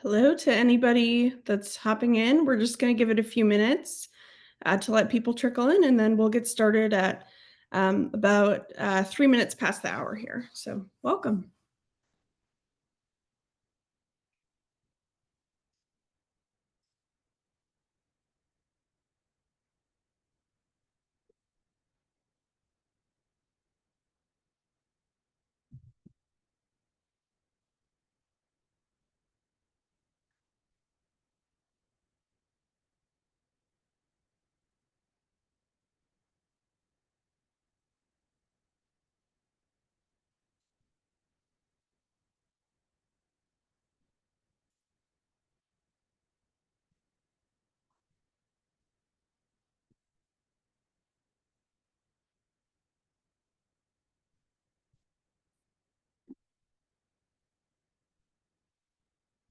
Hello to anybody that's hopping in. We're just going to give it a few minutes to let people trickle in, and then we'll get started at about 3 minutes past the hour here. So, welcome.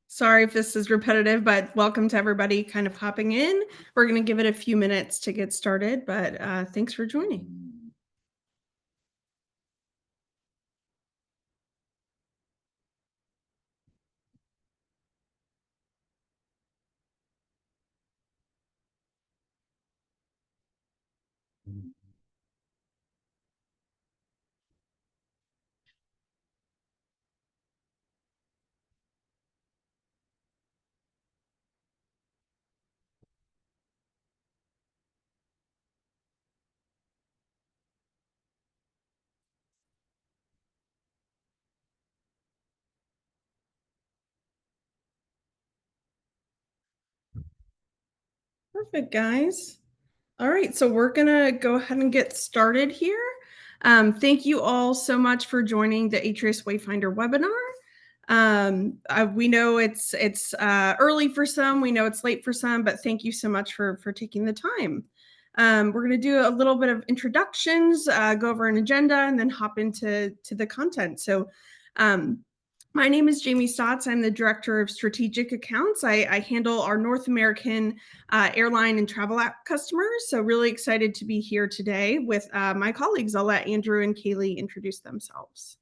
Sorry if this is repetitive, but welcome to everybody kind of hopping in. We're going to give it a few minutes to get started, but thanks for joining. Perfect, guys. All right, so we're going to go ahead and get started here. Thank you all so much for joining the Atrius Wayfinder webinar. We know it's early for some, we know it's late for some, but thank you so much for taking the time. We're going to do a little bit of introductions, go over an agenda, and then hop into the content. So my name is Jamie Stotts. I'm the Director of Strategic Accounts. I handle our North American airline and travel app customers. So really excited to be here today with my colleagues. I'll let Andrew and Kaylee introduce themselves.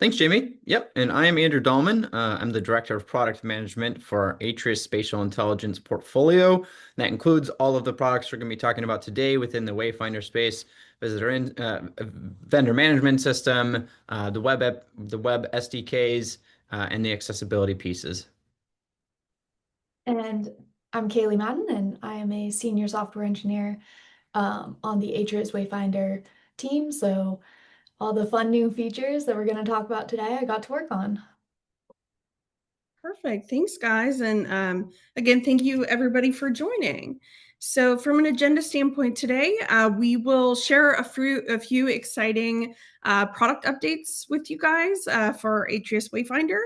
Thanks, Jamie. Yep, and I am Andrew Dahlman. I'm the Director of Product Management for our Atrius Spatial Intelligence portfolio. That includes all of the products we're going to be talking about today within the Wayfinder space, vendor management system, the web SDKs, and the accessibility pieces. And I'm Kaylee Madden, and I am a senior software engineer on the Atrius Wayfinder team. So all the fun new features that we're going to talk about today, I got to work on. Perfect. Thanks, guys. And again, thank you, everybody, for joining. So from an agenda standpoint today, we will share a few exciting product updates with you guys for Atrius Wayfinder.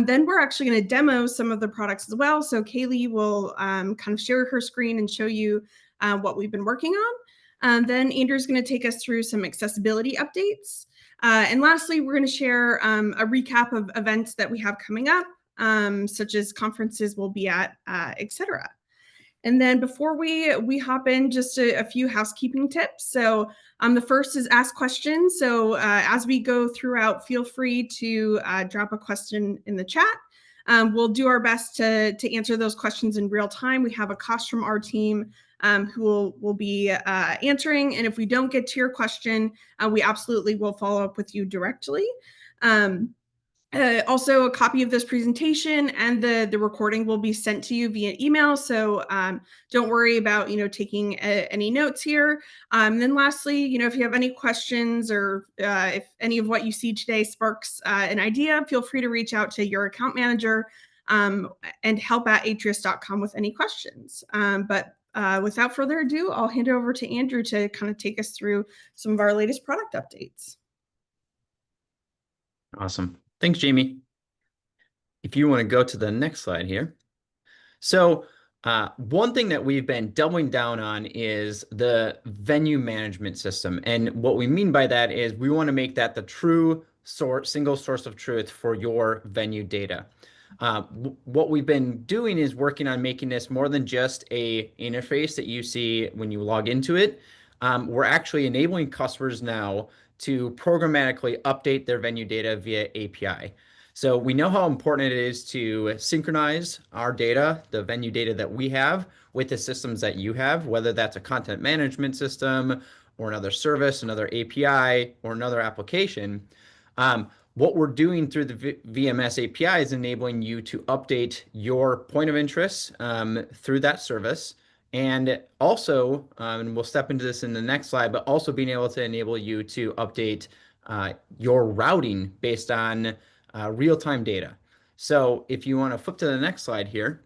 Then we're actually going to demo some of the products as well. So Kaylee will kind of share her screen and show you what we've been working on. Then Andrew's going to take us through some accessibility updates. And lastly, we're going to share a recap of events that we have coming up, such as conferences we'll be at, etc. And then before we hop in, just a few housekeeping tips. So the first is ask questions. So as we go throughout, feel free to drop a question in the chat. We'll do our best to answer those questions in real time. We have a cost from our team who will be answering. And if we don't get to your question, we absolutely will follow up with you directly. Also, a copy of this presentation and the recording will be sent to you via email. So don't worry about taking any notes here. Then lastly, if you have any questions or if any of what you see today sparks an idea, feel free to reach out to your account manager and help@atrius.com with any questions. But without further ado, I'll hand it over to Andrew to kind of take us through some of our latest product updates. Awesome. Thanks, Jamie. If you want to go to the next slide here. So one thing that we've been doubling down on is the venue management system. And what we mean by that is we want to make that the true single source of truth for your venue data. What we've been doing is working on making this more than just a interface that you see when you log into it. We're actually enabling customers now to programmatically update their venue data via API. So we know how important it is to synchronize our data, the venue data that we have, with the systems that you have, whether that's a content management system or another service, another API, or another application. What we're doing through the VMS API is enabling you to update your point of interest through that service. And also, and we'll step into this in the next slide, but also being able to enable you to update your routing based on real-time data. So if you want to flip to the next slide here,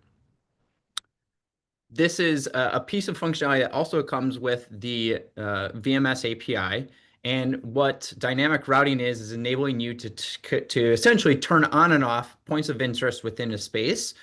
this is a piece of functionality that also comes with the VMS API. And what dynamic routing is enabling you to essentially turn on and off points of interest within a space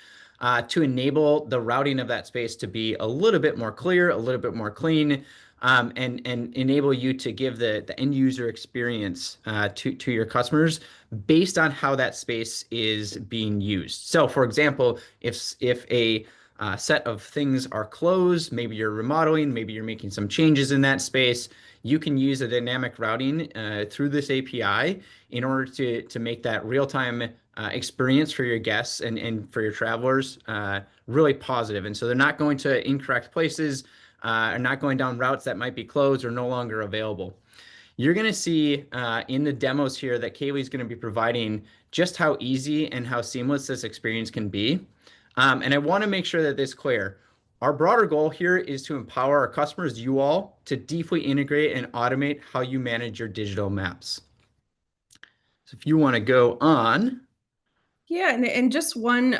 to enable the routing of that space to be a little bit more clear, a little bit more clean, and enable you to give the end user experience to your customers based on how that space is being used. So, for example, if a set of things are closed, maybe you're remodeling, maybe you're making some changes in that space, you can use a dynamic routing through this API in order to make that real-time experience for your guests and for your travelers really positive. And so they're not going to incorrect places, are not going down routes that might be closed or no longer available. You're going to see in the demos here that Kaylee's going to be providing just how easy and how seamless this experience can be. And I want to make sure that this is clear. Our broader goal here is to empower our customers, you all, to deeply integrate and automate how you manage your digital maps. So if you want to go on. Yeah, and just one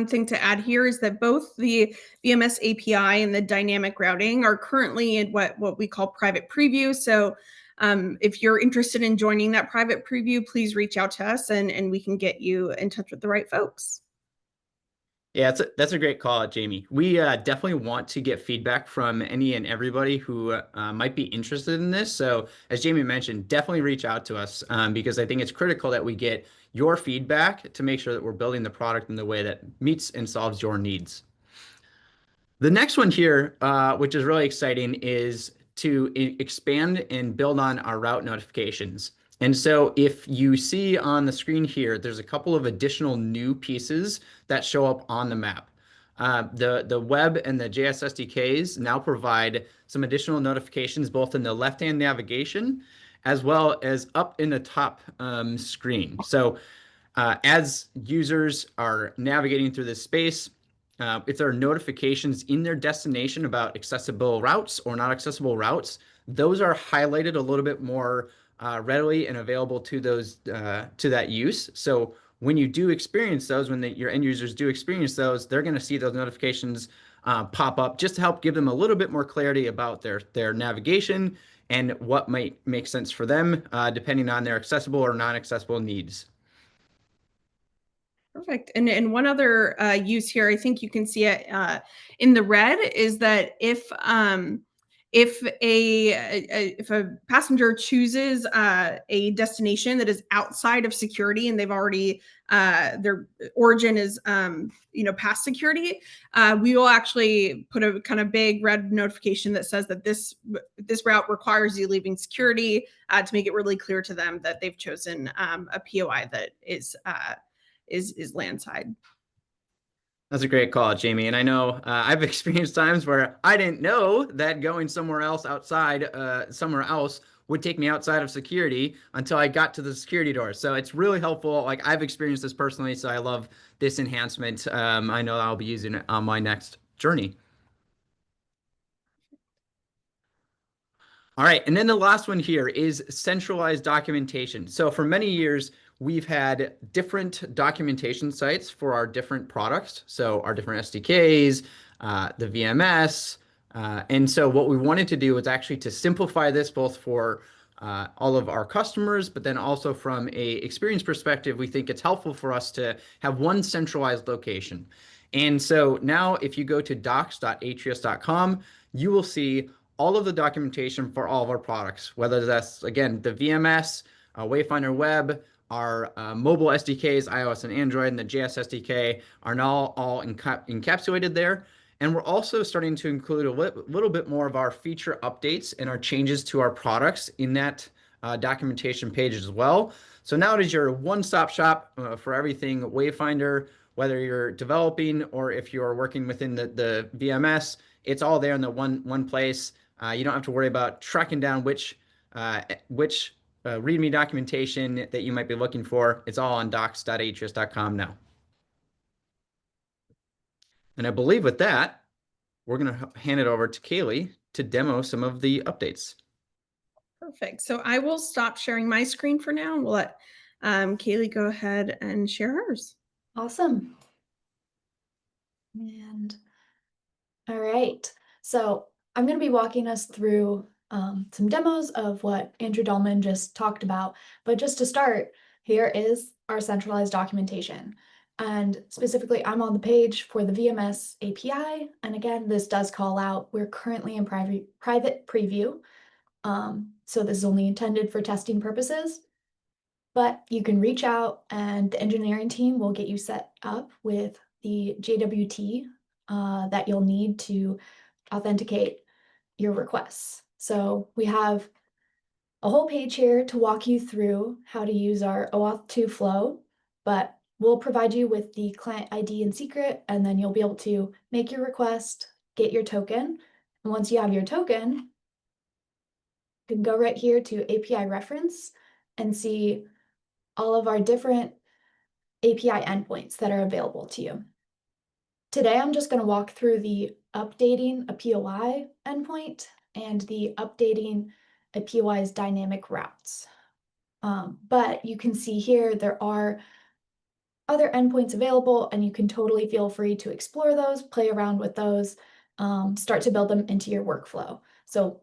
thing to add here is that both the VMS API and the dynamic routing are currently in what we call private preview. So if you're interested in joining that private preview, please reach out to us and we can get you in touch with the right folks. Yeah, that's a great call out, Jamie. We definitely want to get feedback from any and everybody who might be interested in this. So as Jamie mentioned, definitely reach out to us because I think it's critical that we get your feedback to make sure that we're building the product in the way that meets and solves your needs. The next one here, which is really exciting, is to expand and build on our route notifications. And so if you see on the screen here, there's a couple of additional new pieces that show up on the map. The web and the JS SDKs now provide some additional notifications both in the left-hand navigation as well as up in the top screen. So as users are navigating through this space, if there are notifications in their destination about accessible routes or not accessible routes, those are highlighted a little bit more readily and available to those to that use. So when you do experience those, when your end users do experience those, they're going to see those notifications pop up just to help give them a little bit more clarity about their navigation and what might make sense for them depending on their accessible or non-accessible needs. Perfect. And one other use here, I think you can see it in the red, is that if a passenger chooses a destination that is outside of security and they've already their origin is past security, we will actually put a kind of big red notification that says that this route requires you leaving security to make it really clear to them that they've chosen a POI that is landside. That's a great call, Jamie. And I know I've experienced times where I didn't know that going somewhere else outside, somewhere else would take me outside of security until I got to the security door. So it's really helpful. Like I've experienced this personally, so I love this enhancement. I know I'll be using it on my next journey. All right, and then the last one here is centralized documentation. So for many years, we've had different documentation sites for our different products. So our different SDKs, the VMS. And so what we wanted to do was actually to simplify this both for all of our customers, but then also from a experience perspective, we think it's helpful for us to have one centralized location. And so now if you go to docs.atrius.com, you will see all of the documentation for all of our products, whether that's, again, the VMS, Wayfinder Web, our mobile SDKs, iOS and Android, and the JS SDK are now all encapsulated there. And we're also starting to include a little bit more of our feature updates and our changes to our products in that documentation page as well. So now it is your one-stop shop for everything Wayfinder, whether you're developing or if you're working within the VMS, it's all there in the one place. You don't have to worry about tracking down which README documentation that you might be looking for. It's all on docs.atrius.com now. And I believe with that, we're going to hand it over to Kaylee to demo some of the updates. Perfect. So I will stop sharing my screen for now and we'll let Kaylee go ahead and share hers. Awesome. And all right, so I'm going to be walking us through some demos of what Andrew Dahlman just talked about. But just to start, here is our centralized documentation. And specifically, I'm on the page for the VMS API. And again, this does call out, we're currently in private preview. So this is only intended for testing purposes. But you can reach out and the engineering team will get you set up with the JWT that you'll need to authenticate your requests. So we have a whole page here to walk you through how to use our OAuth 2 flow, but we'll provide you with the client ID and secret, and then you'll be able to make your request, get your token. And once you have your token, you can go right here to API reference and see all of our different API endpoints that are available to you. Today, I'm just going to walk through the updating a POI endpoint and the updating a POI's dynamic routes. But you can see here there are other endpoints available, and you can totally feel free to explore those, play around with those, start to build them into your workflow. So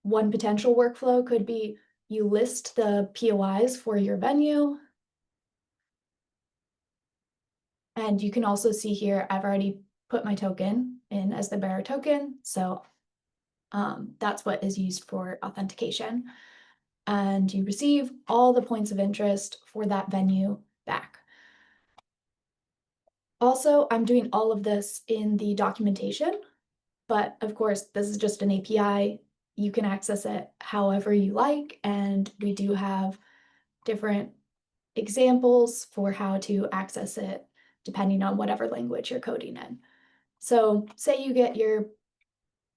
one potential workflow could be you list the POIs for your venue. And you can also see here, I've already put my token in as the bearer token. So that's what is used for authentication. And you receive all the points of interest for that venue back. Also, I'm doing all of this in the documentation, but of course, this is just an API. You can access it however you like, and we do have different examples for how to access it depending on whatever language you're coding in. So say you get your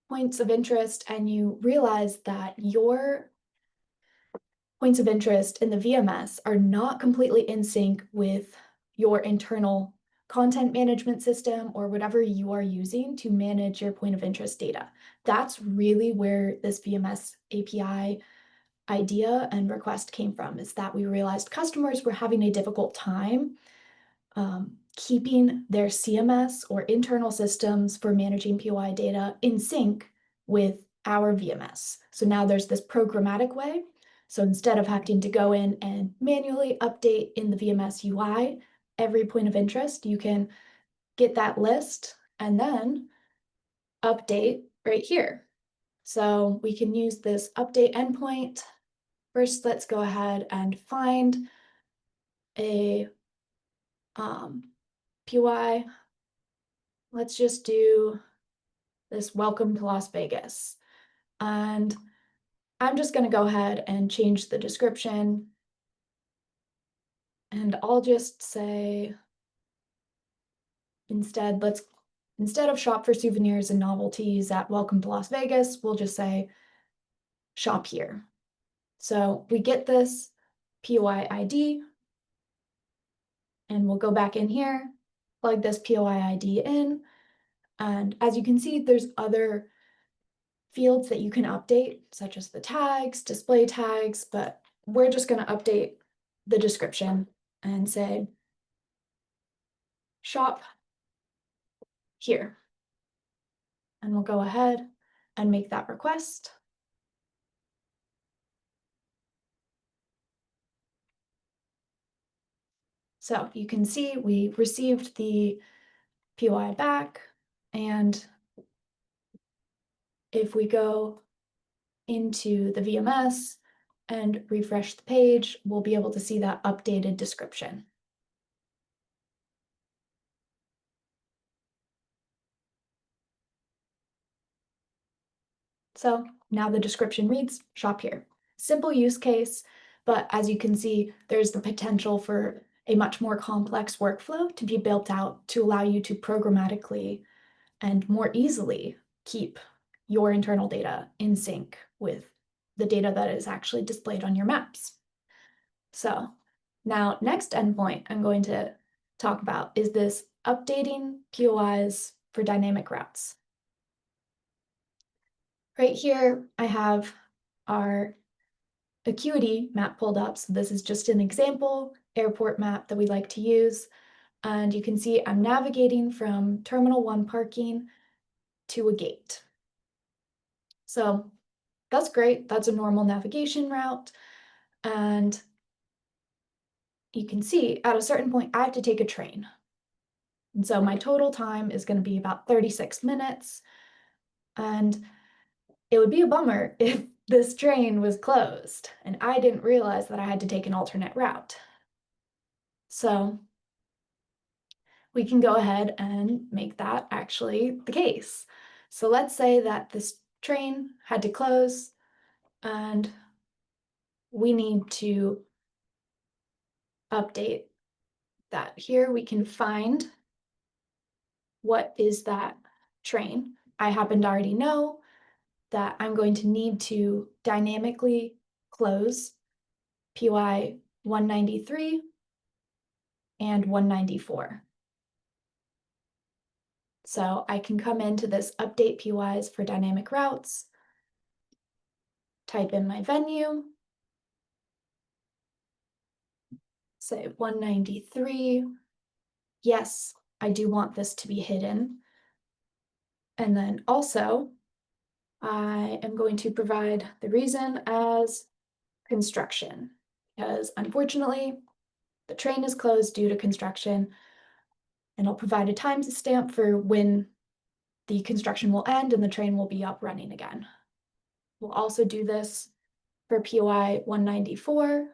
points of interest and you realize that your points of interest in the VMS are not completely in sync with your internal content management system or whatever you are using to manage your point of interest data. That's really where this VMS API idea and request came from, is that we realized customers were having a difficult time keeping their CMS or internal systems for managing POI data in sync with our VMS. So now there's this programmatic way. So instead of having to go in and manually update in the VMS UI every point of interest, you can get that list and then update right here. So we can use this update endpoint. First, let's go ahead and find a POI. Let's just do this welcome to Las Vegas. And I'm just going to go ahead and change the description. And I'll just say, instead of shop for souvenirs and novelties at welcome to Las Vegas, we'll just say shop here. So we get this POI ID, and we'll go back in here, plug this POI ID in. And as you can see, there's other fields that you can update, such as the tags, display tags, but we're just going to update the description and say shop here. And we'll go ahead and make that request. So you can see we received the POI back, and if we go into the VMS and refresh the page, we'll be able to see that updated description. So now the description reads shop here. Simple use case, But as you can see, there's the potential for a much more complex workflow to be built out to allow you to programmatically and more easily keep your internal data in sync with the data that is actually displayed on your maps. So now, next endpoint I'm going to talk about is this updating POIs for dynamic routes. Right here, I have our Acuity map pulled up. So this is just an example airport map that we like to use. And you can see I'm navigating from Terminal 1 parking to a gate. So that's great. That's a normal navigation route. And you can see at a certain point, I have to take a train. And so my total time is going to be about 36 minutes. And it would be a bummer if this train was closed and I didn't realize that I had to take an alternate route. So we can go ahead and make that actually the case. So let's say that this train had to close and we need to update that. Here we can find what is that train. I happen to already know that I'm going to need to dynamically close PY 193 and 194. So I can come into this update PYs for dynamic routes, type in my venue, say 193. Yes, I do want this to be hidden. And then also, I am going to provide the reason as construction, because unfortunately, the train is closed due to construction, and I'll provide a timestamp for when the construction will end and the train will be up running again. We'll also do this for POI 194.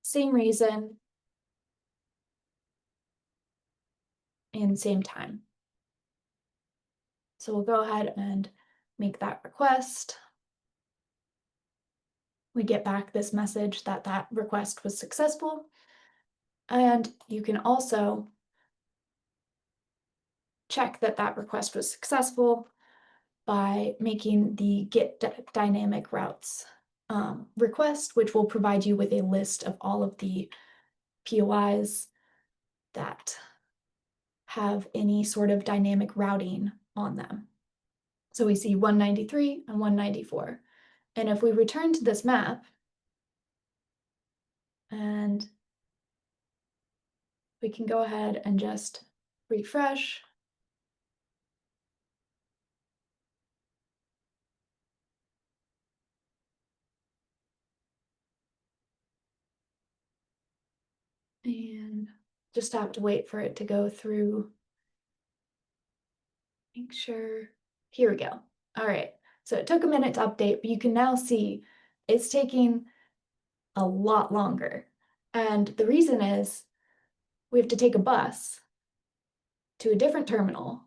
Same reason and same time. So we'll go ahead and make that request. We get back this message that that request was successful. And you can also check that that request was successful by making the get dynamic routes request, which will provide you with a list of all of the POIs that have any sort of dynamic routing on them. So we see 193 and 194. And if we return to this map, and we can go ahead and just refresh. And just have to wait for it to go through. Make sure, here we go. All right, so it took a minute to update, but you can now see it's taking a lot longer. And the reason is we have to take a bus to a different terminal.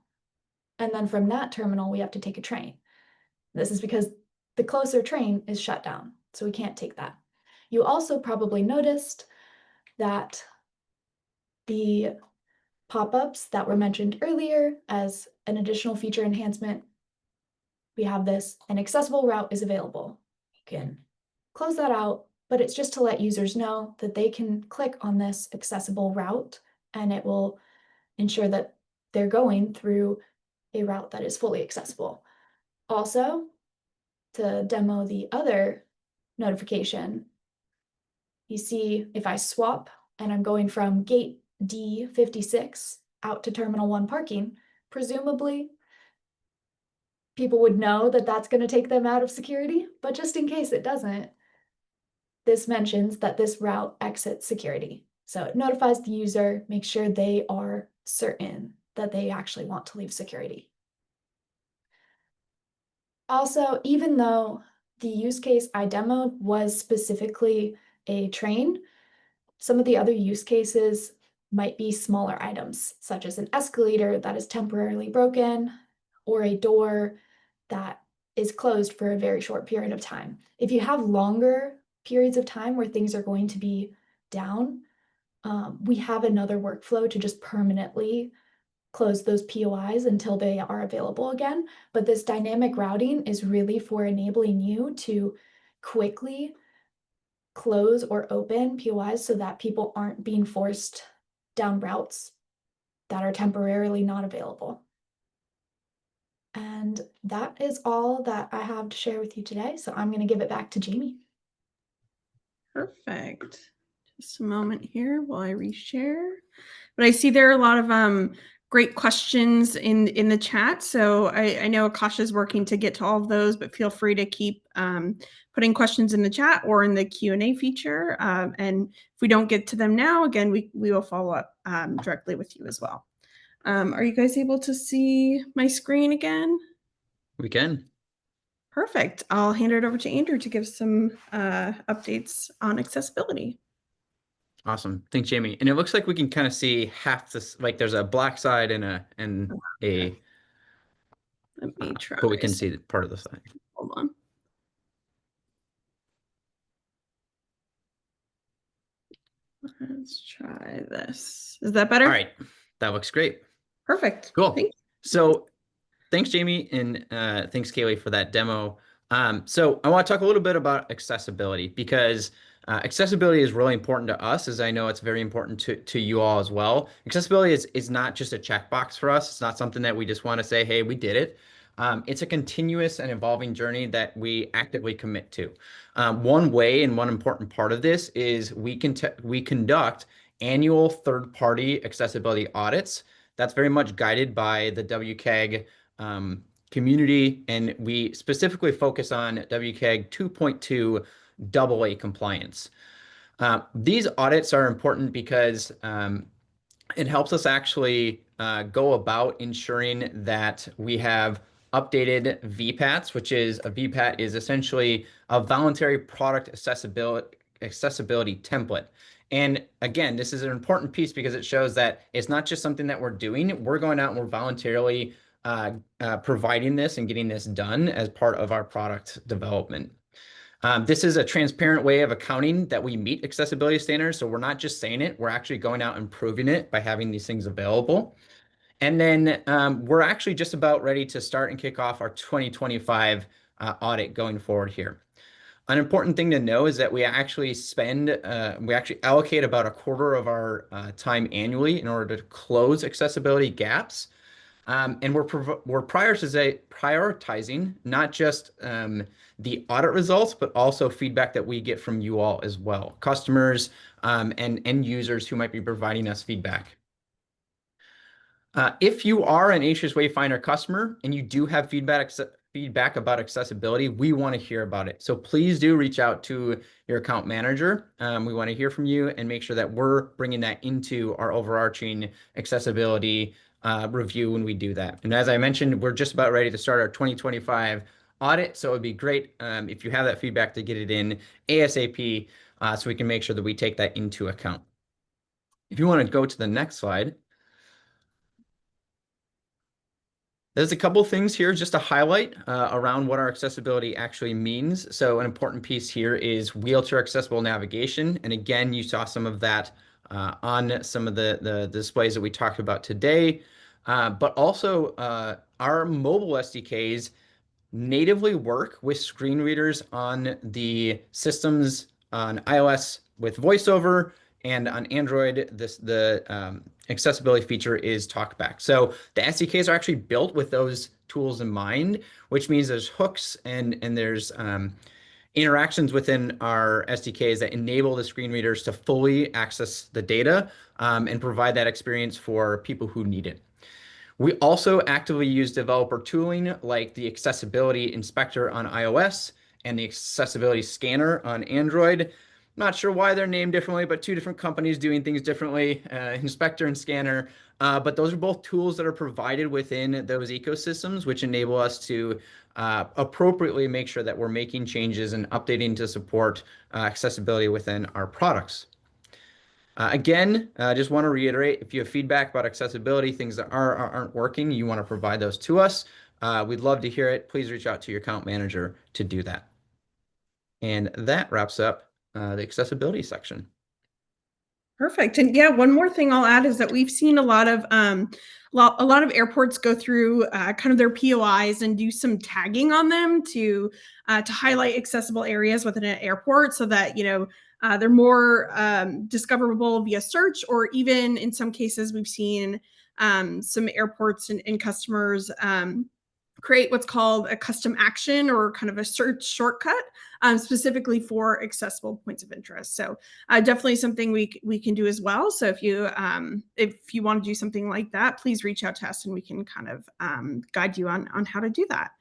And then from that terminal, we have to take a train. This is because the closer train is shut down, so we can't take that. You also probably noticed that the pop-ups that were mentioned earlier as an additional feature enhancement, we have this, an accessible route is available. You can close that out, but it's just to let users know that they can click on this accessible route and it will ensure that they're going through a route that is fully accessible. Also, to demo the other notification, you see if I swap and I'm going from gate D56 out to Terminal 1 parking, presumably people would know that that's going to take them out of security, but just in case it doesn't, this mentions that this route exits security. So it notifies the user, makes sure they are certain that they actually want to leave security. Also, even though the use case I demoed was specifically a train, some of the other use cases might be smaller items, such as an escalator that is temporarily broken, or a door that is closed for a very short period of time. If you have longer periods of time where things are going to be down, we have another workflow to just permanently close those POIs until they are available again. But this dynamic routing is really for enabling you to quickly close or open POIs so that people aren't being forced down routes that are temporarily not available. And that is all that I have to share with you today. So I'm going to give it back to Jamie. Perfect. Just a moment here while I reshare. But I see there are a lot of great questions in the chat. So I know Akasha is working to get to all of those, but feel free to keep putting questions in the chat or in the Q&A feature. And if we don't get to them now, again, we will follow up directly with you as well. Are you guys able to see my screen again? We can. Perfect. I'll hand it over to Andrew to give some updates on accessibility. Awesome. Thanks, Jamie. And it looks like we can kind of see half this, like there's a black side and a Let me try. but we can see part of the side. Hold on. Let's try this. Is that better? All right. That looks great. Perfect. Cool. Thanks. So thanks, Jamie, and thanks, Kaylee, for that demo. So I want to talk a little bit about accessibility because accessibility is really important to us, as I know it's very important to you all as well. Accessibility is not just a checkbox for us. It's not something that we just want to say, hey, we did it. It's a continuous and evolving journey that we actively commit to. One way and one important part of this is we conduct annual third-party accessibility audits. That's very much guided by the WCAG community, and we specifically focus on WCAG 2.2 AA compliance. These audits are important because it helps us actually go about ensuring that we have updated VPATs, which is a VPAT is essentially a voluntary product accessibility template. And again, this is an important piece because it shows that it's not just something that we're doing. We're going out and we're voluntarily providing this and getting this done as part of our product development. This is a transparent way of accounting that we meet accessibility standards. So we're not just saying it, we're actually going out and proving it by having these things available. And then we're actually just about ready to start and kick off our 2025 audit going forward here. An important thing to know is that we actually allocate about a quarter of our time annually in order to close accessibility gaps. And we're prioritizing not just the audit results, but also feedback that we get from you all as well, customers and end users who might be providing us feedback. If you are an Atrius Wayfinder customer and you do have feedback about accessibility, we want to hear about it. So please do reach out to your account manager. We want to hear from you and make sure that we're bringing that into our overarching accessibility review when we do that. And as I mentioned, we're just about ready to start our 2025 audit. So it'd be great if you have that feedback to get it in ASAP so we can make sure that we take that into account. If you want to go to the next slide. There's a couple things here just to highlight around what our accessibility actually means. So an important piece here is wheelchair accessible navigation. And again, you saw some of that on some of the displays that we talked about today. But also our mobile SDKs natively work with screen readers on the systems on iOS with VoiceOver, and on Android, the accessibility feature is TalkBack. So the SDKs are actually built with those tools in mind, which means there's hooks and there's interactions within our SDKs that enable the screen readers to fully access the data and provide that experience for people who need it. We also actively use developer tooling like the Accessibility Inspector on iOS and the Accessibility Scanner on Android. Not sure why they're named differently, but two different companies doing things differently, Inspector and Scanner. But those are both tools that are provided within those ecosystems, which enable us to appropriately make sure that we're making changes and updating to support accessibility within our products. Again, I just want to reiterate, if you have feedback about accessibility, things that aren't working, you want to provide those to us. we'd love to hear it. Please reach out to your account manager to do that. And that wraps up the accessibility section. Perfect. And yeah, one more thing I'll add is that we've seen a lot of airports go through kind of their POIs and do some tagging on them to highlight accessible areas within an airport, so that they're more discoverable via search, or even in some cases we've seen some airports and customers create what's called a custom action, or kind of a search shortcut specifically for accessible points of interest. So definitely something we can do as well. So if you want to do something like that, please reach out to us and we can kind of guide you on how to do that.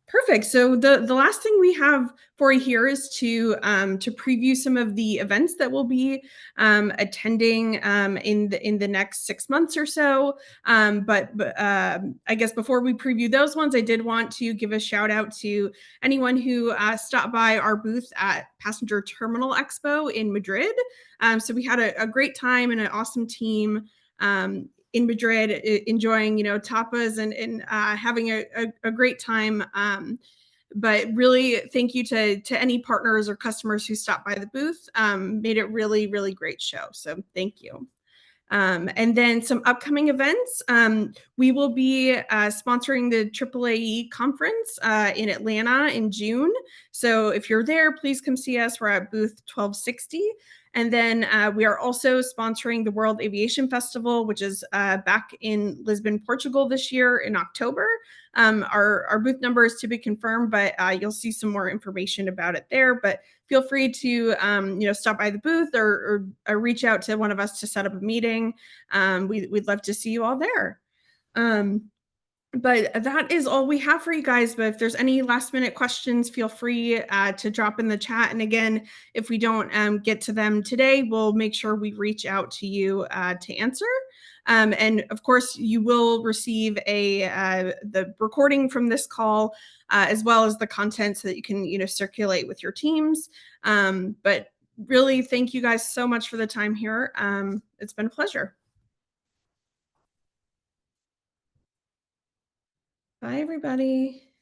Perfect. So the last thing we have for you here is to preview some of the events that we'll be attending in the next 6 months or so. But I guess before we preview those ones, I did want to give a shout out to anyone who stopped by our booth at Passenger Terminal Expo in Madrid. So we had a great time and an awesome team in Madrid, enjoying tapas and having a great time. But really, thank you to any partners or customers who stopped by the booth. Made it really, really great show. So thank you. And then some upcoming events. We will be sponsoring the AAAE conference in Atlanta in June. So if you're there, please come see us. We're at booth 1260. And then we are also sponsoring the World Aviation Festival, which is back in Lisbon, Portugal this year in October. Our booth number is to be confirmed, but you'll see some more information about it there. But feel free to stop by the booth or reach out to one of us to set up a meeting. We'd love to see you all there. But that is all we have for you guys. But if there's any last minute questions, feel free to drop in the chat. And again, if we don't get to them today, we'll make sure we reach out to you to answer. And of course, you will receive the recording from this call, as well as the content, so that you can circulate with your teams. But really, thank you guys so much for the time here. It's been a pleasure. Bye, everybody.